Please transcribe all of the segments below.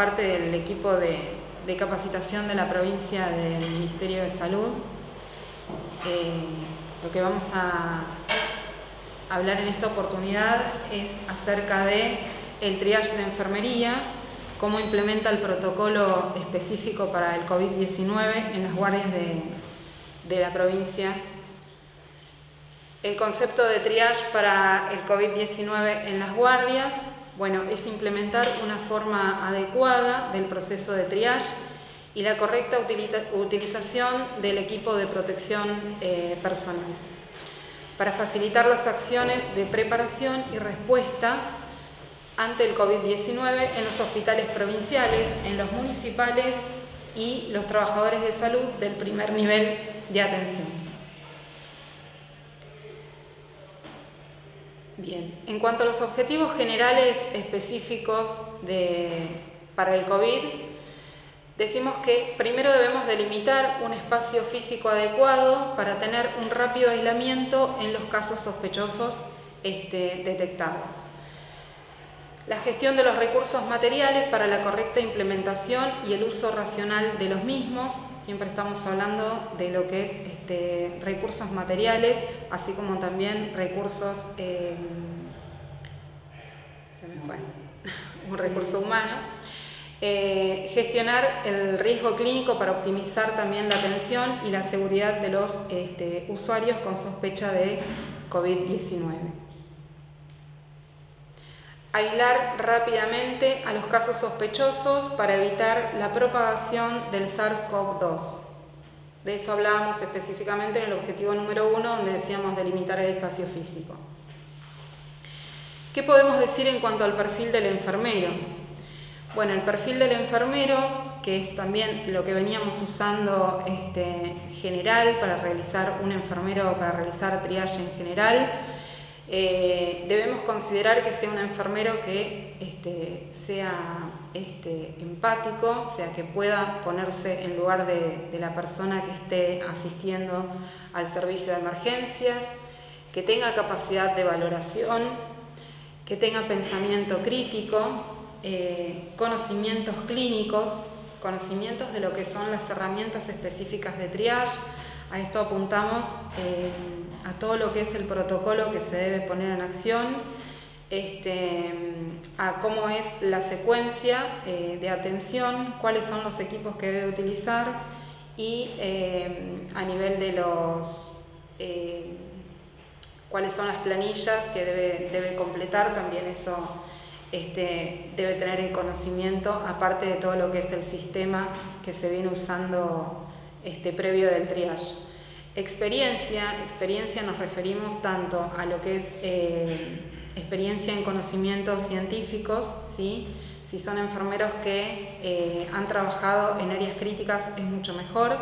parte del equipo de capacitación de la provincia del Ministerio de Salud. Lo que vamos a hablar en esta oportunidad es acerca de el triage de enfermería, cómo implementa el protocolo específico para el COVID-19 en las guardias de la provincia. El concepto de triage para el COVID-19 en las guardias, bueno, es implementar una forma adecuada del proceso de triage y la correcta utilización del equipo de protección personal para facilitar las acciones de preparación y respuesta ante el COVID-19 en los hospitales provinciales, en los municipales y los trabajadores de salud del primer nivel de atención. Bien, en cuanto a los objetivos generales específicos para el COVID, decimos que primero debemos delimitar un espacio físico adecuado para tener un rápido aislamiento en los casos sospechosos detectados. La gestión de los recursos materiales para la correcta implementación y el uso racional de los mismos. Siempre estamos hablando de lo que es recursos materiales, así como también recursos, un recurso humano. Gestionar el riesgo clínico para optimizar también la atención y la seguridad de los usuarios con sospecha de COVID-19. Aislar rápidamente a los casos sospechosos para evitar la propagación del SARS-CoV-2. De eso hablábamos específicamente en el objetivo número 1, donde decíamos delimitar el espacio físico. ¿Qué podemos decir en cuanto al perfil del enfermero? Bueno, el perfil del enfermero, que es también lo que veníamos usando general para realizar un enfermero, para realizar triage en general, debemos considerar que sea un enfermero que sea empático, o sea, que pueda ponerse en lugar de la persona que esté asistiendo al servicio de emergencias, que tenga capacidad de valoración, que tenga pensamiento crítico, conocimientos clínicos, conocimientos de lo que son las herramientas específicas de triage. A esto apuntamos a todo lo que es el protocolo que se debe poner en acción, a cómo es la secuencia de atención, cuáles son los equipos que debe utilizar y a nivel de cuáles son las planillas que debe completar, también eso debe tener en conocimiento, aparte de todo lo que es el sistema que se viene usando previo del triage. Experiencia nos referimos tanto a lo que es experiencia en conocimientos científicos, ¿sí? Si son enfermeros que han trabajado en áreas críticas es mucho mejor,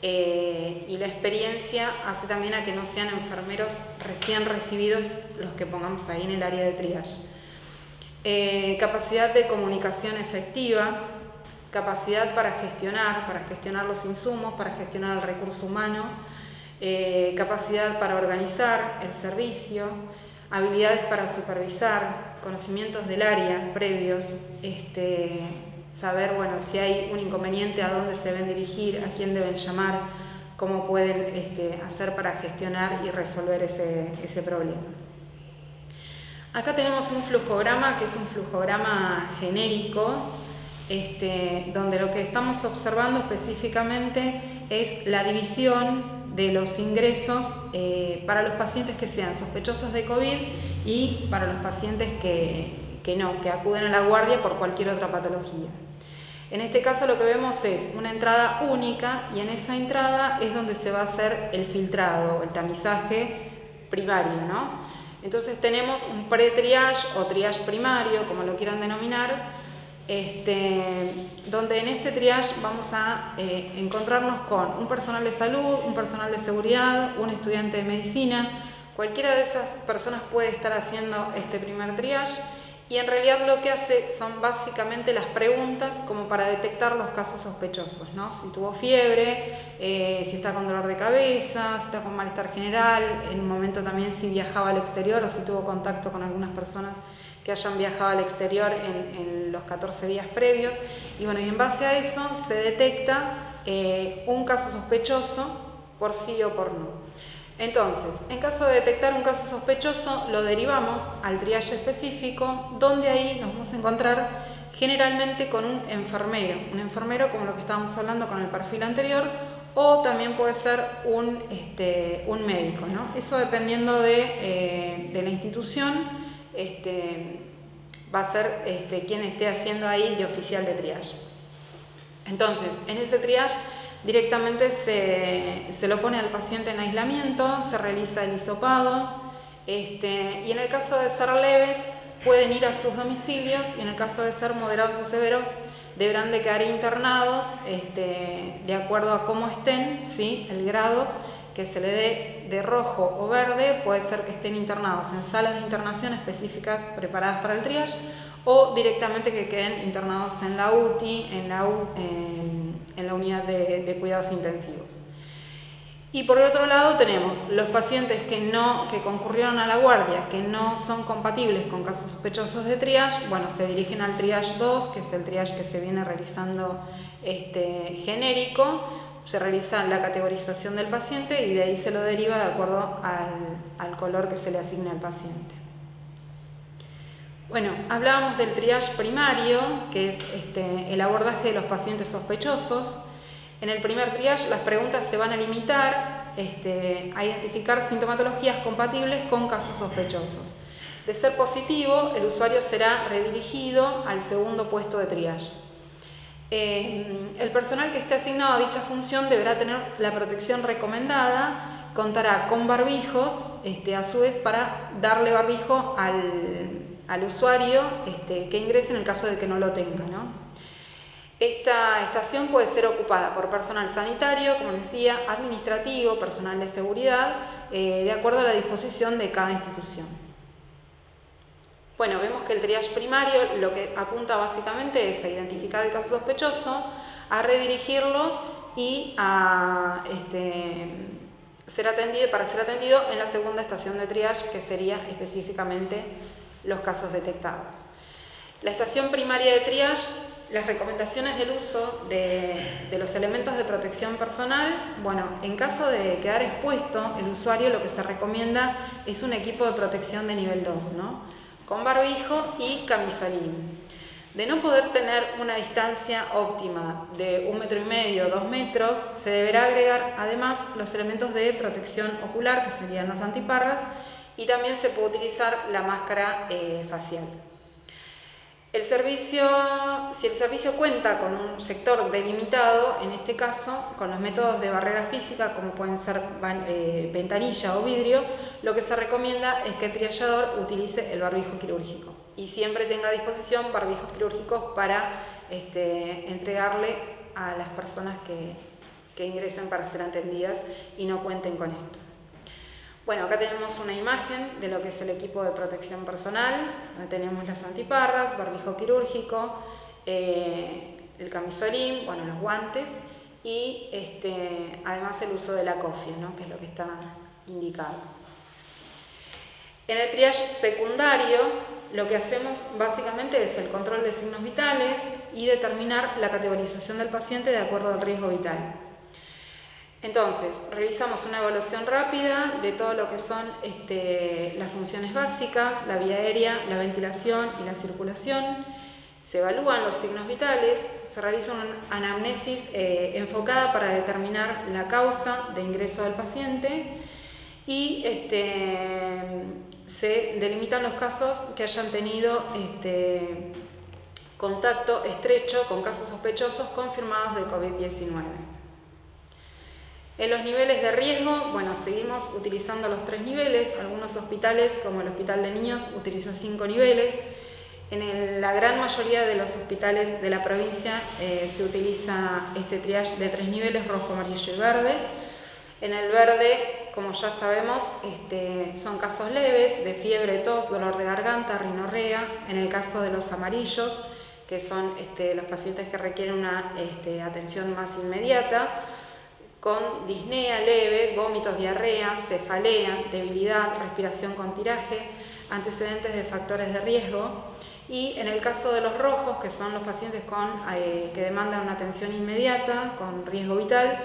y la experiencia hace también a que no sean enfermeros recién recibidos los que pongamos ahí en el área de triage. Capacidad de comunicación efectiva, capacidad para gestionar los insumos, para gestionar el recurso humano, capacidad para organizar el servicio, habilidades para supervisar, conocimientos del área previos, saber, bueno, si hay un inconveniente, a dónde se deben dirigir, a quién deben llamar, cómo pueden hacer para gestionar y resolver ese problema. Acá tenemos un flujograma que es un flujograma genérico, donde lo que estamos observando específicamente es la división de los ingresos para los pacientes que sean sospechosos de COVID y para los pacientes que acuden a la guardia por cualquier otra patología. En este caso lo que vemos es una entrada única y en esa entrada es donde se va a hacer el filtrado, el tamizaje primario, ¿no? Entonces tenemos un pre-triage o triage primario, como lo quieran denominar, donde en este triage vamos a encontrarnos con un personal de salud, un personal de seguridad, un estudiante de medicina. Cualquiera de esas personas puede estar haciendo este primer triage y en realidad lo que hace son básicamente las preguntas como para detectar los casos sospechosos, ¿no? Si tuvo fiebre, si está con dolor de cabeza, si está con malestar general, en un momento también si viajaba al exterior o si tuvo contacto con algunas personas que hayan viajado al exterior en los 14 días previos. Y bueno, y en base a eso se detecta un caso sospechoso por sí o por no. Entonces, en caso de detectar un caso sospechoso, lo derivamos al triage específico, donde ahí nos vamos a encontrar generalmente con un enfermero como lo que estábamos hablando con el perfil anterior, o también puede ser un médico, ¿no? Eso dependiendo de la institución, va a ser quien esté haciendo ahí de oficial de triage. Entonces, en ese triage directamente se lo pone al paciente en aislamiento, se realiza el hisopado, y en el caso de ser leves pueden ir a sus domicilios, y en el caso de ser moderados o severos deberán de quedar internados de acuerdo a cómo estén, ¿sí? El grado que se le dé de rojo o verde, puede ser que estén internados en salas de internación específicas preparadas para el triage, o directamente que queden internados en la UTI, en la unidad de cuidados intensivos. Y por el otro lado tenemos los pacientes que concurrieron a la guardia, que no son compatibles con casos sospechosos de triage, bueno, se dirigen al triage 2, que es el triage que se viene realizando genérico. Se realiza la categorización del paciente y de ahí se lo deriva de acuerdo al color que se le asigne al paciente. Bueno, hablábamos del triage primario, que es el abordaje de los pacientes sospechosos. En el primer triage las preguntas se van a limitar a identificar sintomatologías compatibles con casos sospechosos. De ser positivo, el usuario será redirigido al segundo puesto de triage. El personal que esté asignado a dicha función deberá tener la protección recomendada, contará con barbijos, a su vez para darle barbijo al usuario que ingrese en el caso de que no lo tenga, ¿no? Esta estación puede ser ocupada por personal sanitario, como les decía, administrativo, personal de seguridad, de acuerdo a la disposición de cada institución. Bueno, vemos que el triage primario lo que apunta básicamente es a identificar el caso sospechoso, a redirigirlo y a para ser atendido en la segunda estación de triage, que sería específicamente los casos detectados. La estación primaria de triage, las recomendaciones del uso de los elementos de protección personal. Bueno, en caso de quedar expuesto el usuario, lo que se recomienda es un equipo de protección de nivel 2, ¿no? Con barbijo y camisolín. De no poder tener una distancia óptima de 1,5 metros, 2 metros, se deberá agregar además los elementos de protección ocular, que serían las antiparras, y también se puede utilizar la máscara facial. Si el servicio cuenta con un sector delimitado, en este caso con los métodos de barrera física como pueden ser ventanilla o vidrio, lo que se recomienda es que el triallador utilice el barbijo quirúrgico y siempre tenga a disposición barbijos quirúrgicos para entregarle a las personas que ingresen para ser atendidas y no cuenten con esto. Bueno, acá tenemos una imagen de lo que es el equipo de protección personal. Tenemos las antiparras, barbijo quirúrgico, el camisolín, bueno, los guantes y además el uso de la cofia, ¿no? Que es lo que está indicado. En el triage secundario, lo que hacemos básicamente es el control de signos vitales y determinar la categorización del paciente de acuerdo al riesgo vital. Entonces, realizamos una evaluación rápida de todo lo que son las funciones básicas, la vía aérea, la ventilación y la circulación. Se evalúan los signos vitales, se realiza una anamnesis enfocada para determinar la causa de ingreso del paciente y se delimitan los casos que hayan tenido contacto estrecho con casos sospechosos confirmados de COVID-19. En los niveles de riesgo, bueno, seguimos utilizando los 3 niveles. Algunos hospitales, como el Hospital de Niños, utilizan 5 niveles. En la gran mayoría de los hospitales de la provincia se utiliza este triage de 3 niveles, rojo, amarillo y verde. En el verde como ya sabemos, son casos leves de fiebre, tos, dolor de garganta, rinorrea. En el caso de los amarillos, que son los pacientes que requieren una atención más inmediata, con disnea leve, vómitos, diarrea, cefalea, debilidad, respiración con tiraje, antecedentes de factores de riesgo. Y en el caso de los rojos, que son los pacientes que demandan una atención inmediata, con riesgo vital,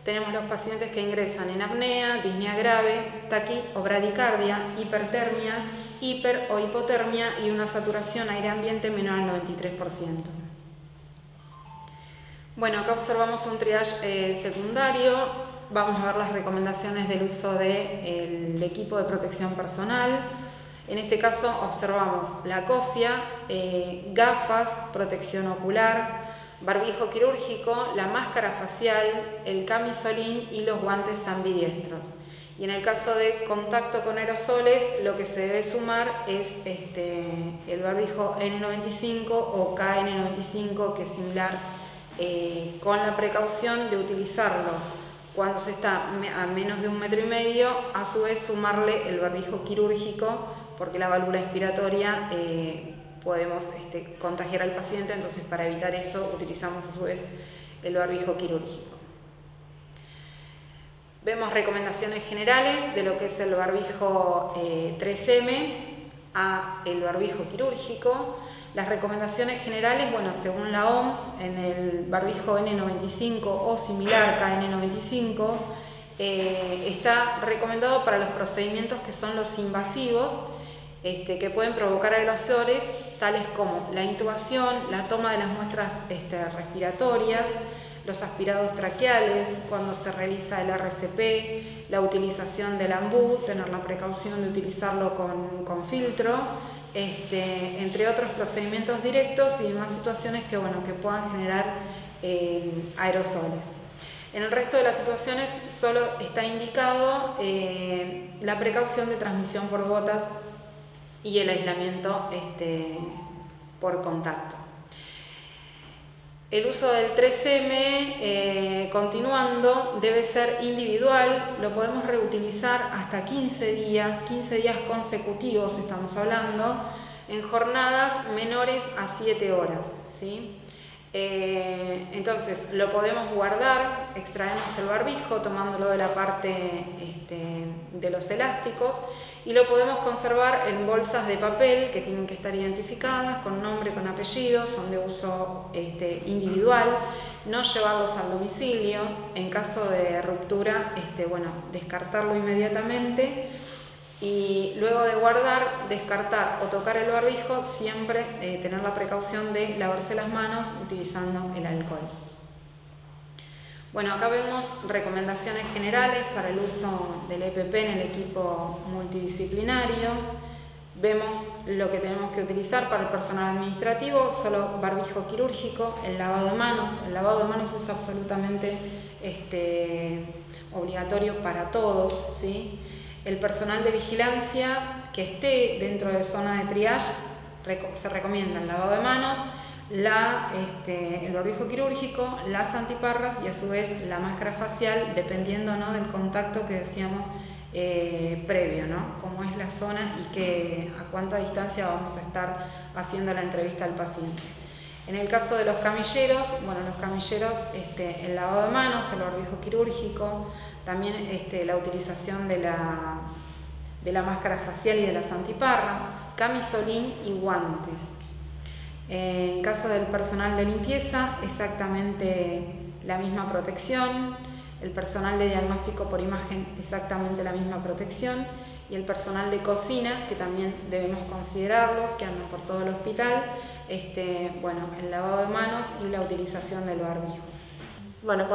tenemos los pacientes que ingresan en apnea, disnea grave, taqui o bradicardia, hipertermia, hiper o hipotermia y una saturación aire ambiente menor al 93%. Bueno, acá observamos un triage secundario. Vamos a ver las recomendaciones del uso del equipo de protección personal. En este caso observamos la cofia, gafas, protección ocular, barbijo quirúrgico, la máscara facial, el camisolín y los guantes ambidiestros. Y en el caso de contacto con aerosoles, lo que se debe sumar es el barbijo N95 o KN95, que es similar, con la precaución de utilizarlo cuando se está a menos de 1,5 metros, a su vez sumarle el barbijo quirúrgico, porque la válvula expiratoria podemos contagiar al paciente, entonces para evitar eso utilizamos a su vez el barbijo quirúrgico. Vemos recomendaciones generales de lo que es el barbijo 3M a el barbijo quirúrgico. Las recomendaciones generales, bueno, según la OMS, en el barbijo N95 o similar KN95, está recomendado para los procedimientos que son los invasivos, que pueden provocar aerosoles, tales como la intubación, la toma de las muestras respiratorias, los aspirados traqueales, cuando se realiza el RCP, la utilización del AMBU, tener la precaución de utilizarlo con filtro, entre otros procedimientos directos y demás situaciones que puedan generar aerosoles. En el resto de las situaciones solo está indicado la precaución de transmisión por gotas y el aislamiento por contacto. El uso del 3M, continuando, debe ser individual, lo podemos reutilizar hasta 15 días consecutivos, estamos hablando, en jornadas menores a 7 horas, ¿sí? Entonces lo podemos guardar, extraemos el barbijo tomándolo de la parte de los elásticos y lo podemos conservar en bolsas de papel que tienen que estar identificadas con nombre, con apellido, son de uso individual, no llevarlos al domicilio. En caso de ruptura, descartarlo inmediatamente. Y luego de guardar, descartar o tocar el barbijo, siempre tener la precaución de lavarse las manos utilizando el alcohol. Bueno, acá vemos recomendaciones generales para el uso del EPP en el equipo multidisciplinario. Vemos lo que tenemos que utilizar para el personal administrativo, solo barbijo quirúrgico, el lavado de manos. El lavado de manos es absolutamente obligatorio para todos, ¿sí? El personal de vigilancia que esté dentro de zona de triage, se recomienda el lavado de manos, el barbijo quirúrgico, las antiparras y a su vez la máscara facial, dependiendo, ¿no?, del contacto que decíamos previo, ¿no?, cómo es la zona y a cuánta distancia vamos a estar haciendo la entrevista al paciente. En el caso de los camilleros, el lavado de manos, el barbijo quirúrgico, también la utilización de la máscara facial y de las antiparras, camisolín y guantes. En caso del personal de limpieza, exactamente la misma protección. El personal de diagnóstico por imagen, exactamente la misma protección. Y el personal de cocina, que también debemos considerarlos, que andan por todo el hospital, el lavado de manos y la utilización del barbijo. Bueno,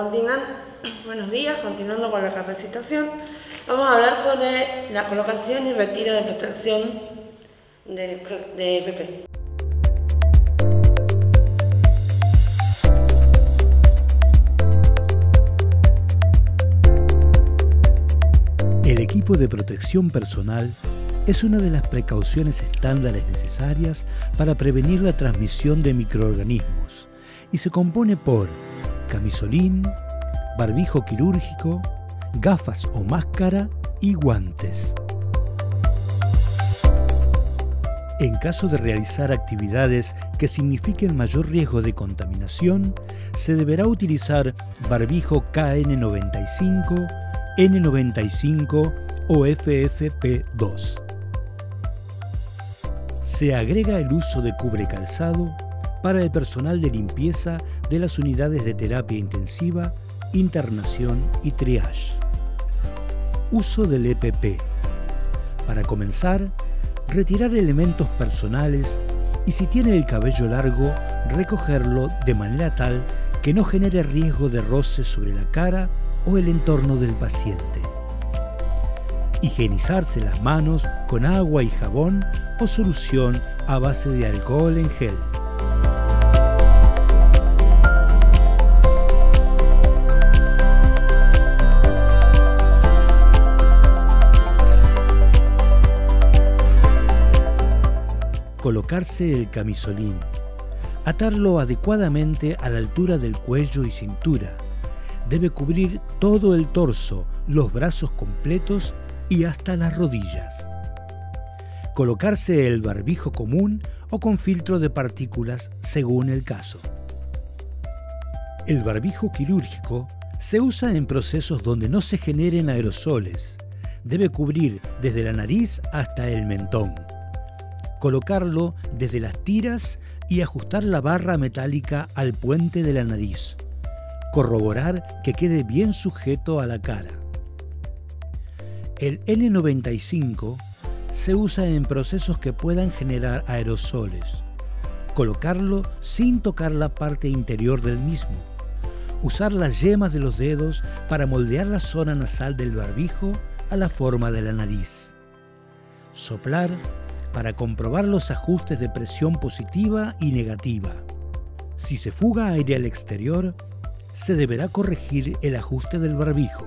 buenos días, continuando con la capacitación, vamos a hablar sobre la colocación y retiro de protección de EPP. El equipo de protección personal es una de las precauciones estándares necesarias para prevenir la transmisión de microorganismos y se compone por camisolín, barbijo quirúrgico, gafas o máscara y guantes. En caso de realizar actividades que signifiquen mayor riesgo de contaminación, se deberá utilizar barbijo KN95, N95 o FFP2. Se agrega el uso de cubrecalzado para el personal de limpieza de las unidades de terapia intensiva, internación y triage. Uso del EPP. Para comenzar, retirar elementos personales y si tiene el cabello largo, recogerlo de manera tal que no genere riesgo de roce sobre la cara o el entorno del paciente. Higienizarse las manos con agua y jabón o solución a base de alcohol en gel. Colocarse el camisolín. Atarlo adecuadamente a la altura del cuello y cintura. Debe cubrir todo el torso, los brazos completos y hasta las rodillas. Colocarse el barbijo común o con filtro de partículas según el caso. El barbijo quirúrgico se usa en procesos donde no se generen aerosoles. Debe cubrir desde la nariz hasta el mentón. Colocarlo desde las tiras y ajustar la barra metálica al puente de la nariz. Corroborar que quede bien sujeto a la cara. El N95 se usa en procesos que puedan generar aerosoles. Colocarlo sin tocar la parte interior del mismo. Usar las yemas de los dedos para moldear la zona nasal del barbijo a la forma de la nariz. Soplar para comprobar los ajustes de presión positiva y negativa. Si se fuga aire al exterior, se deberá corregir el ajuste del barbijo.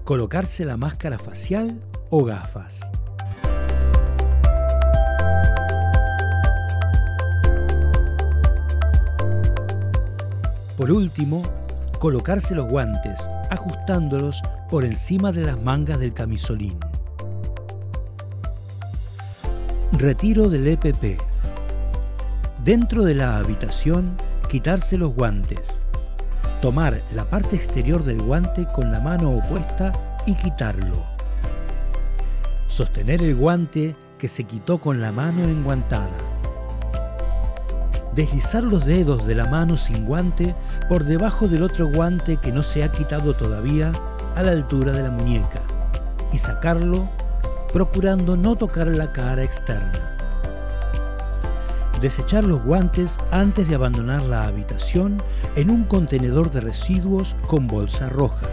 Colocarse la máscara facial o gafas. Por último, colocarse los guantes, ajustándolos por encima de las mangas del camisolín. Retiro del EPP. Dentro de la habitación, quitarse los guantes. Tomar la parte exterior del guante con la mano opuesta y quitarlo. Sostener el guante que se quitó con la mano enguantada. Deslizar los dedos de la mano sin guante por debajo del otro guante que no se ha quitado todavía a la altura de la muñeca y sacarlo procurando no tocar la cara externa. Desechar los guantes antes de abandonar la habitación en un contenedor de residuos con bolsa roja.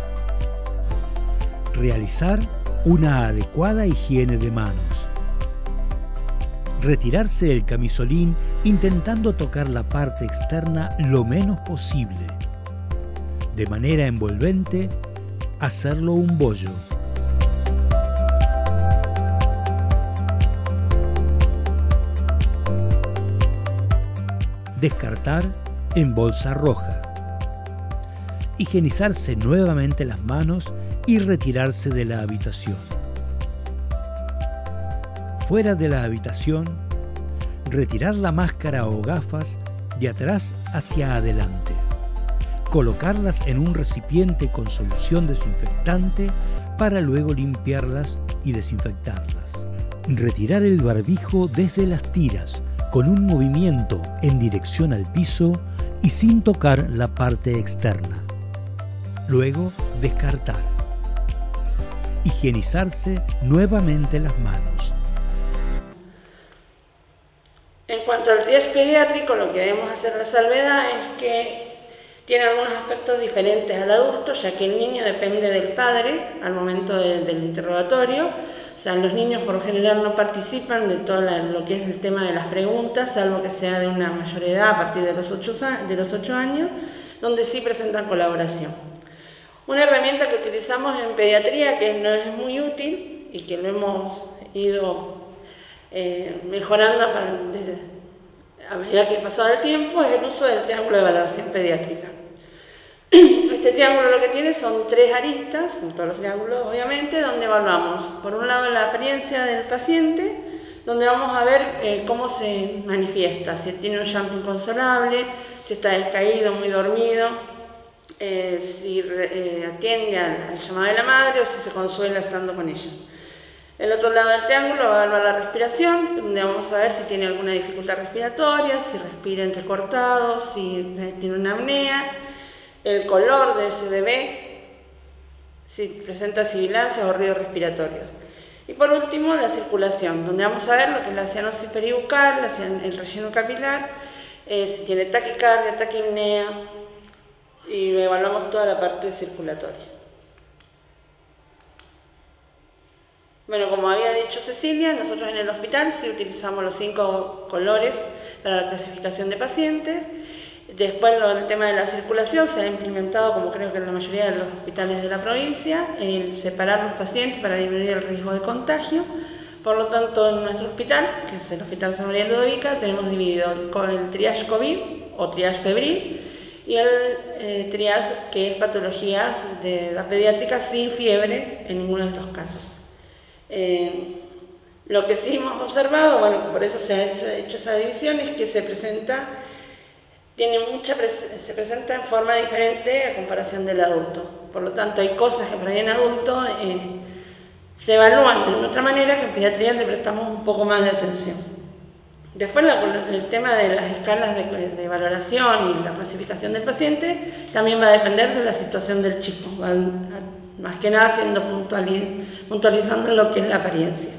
Realizar una adecuada higiene de manos. Retirarse el camisolín intentando tocar la parte externa lo menos posible. De manera envolvente, hacerlo un bollo. Descartar en bolsa roja. Higienizarse nuevamente las manos y retirarse de la habitación. Fuera de la habitación, retirar la máscara o gafas de atrás hacia adelante. Colocarlas en un recipiente con solución desinfectante para luego limpiarlas y desinfectarlas. Retirar el barbijo desde las tiras con un movimiento en dirección al piso y sin tocar la parte externa. Luego, descartar. Higienizarse nuevamente las manos. En cuanto al triage pediátrico, lo que debemos hacer la salvedad es que tiene algunos aspectos diferentes al adulto, ya que el niño depende del padre al momento del interrogatorio. O sea, los niños por lo general no participan de todo lo que es el tema de las preguntas, salvo que sea de una mayor edad, a partir de los 8 años, donde sí presentan colaboración. Una herramienta que utilizamos en pediatría, que no es muy útil y que lo hemos ido mejorando a medida que ha pasado el tiempo, es el uso del triángulo de valoración pediátrica. Este este triángulo lo que tiene son 3 aristas, como todos los triángulos obviamente, donde evaluamos por un lado la apariencia del paciente, donde vamos a ver cómo se manifiesta, si tiene un llanto inconsolable, si está descaído, muy dormido, si atiende al llamado de la madre o si se consuela estando con ella. El otro lado del triángulo va a evaluar la respiración, donde vamos a ver si tiene alguna dificultad respiratoria, si respira entrecortado, si tiene una apnea, el color de ese bebé, si presenta sibilancias o ruidos respiratorios. Y por último, la circulación, donde vamos a ver lo que es la cianosis peribucal, el relleno capilar, si tiene taquicardia, taquipnea, y evaluamos toda la parte circulatoria. Bueno, como había dicho Cecilia, nosotros en el hospital sí utilizamos los 5 colores para la clasificación de pacientes. Después el tema de la circulación se ha implementado, como creo que en la mayoría de los hospitales de la provincia, el separar los pacientes para disminuir el riesgo de contagio. Por lo tanto, en nuestro hospital, que es el Hospital San María Ludovica, tenemos dividido el triage COVID o triage febril y el triage que es patologías de la pediátrica sin fiebre en ninguno de los casos. Lo que sí hemos observado, bueno, por eso se ha hecho esa división, es que se presenta en forma diferente a comparación del adulto. Por lo tanto, hay cosas que para en adulto se evalúan de otra manera que en pediatría le prestamos un poco más de atención. Después el tema de las escalas de valoración y la clasificación del paciente también va a depender de la situación del chico, más que nada puntualizando lo que es la apariencia.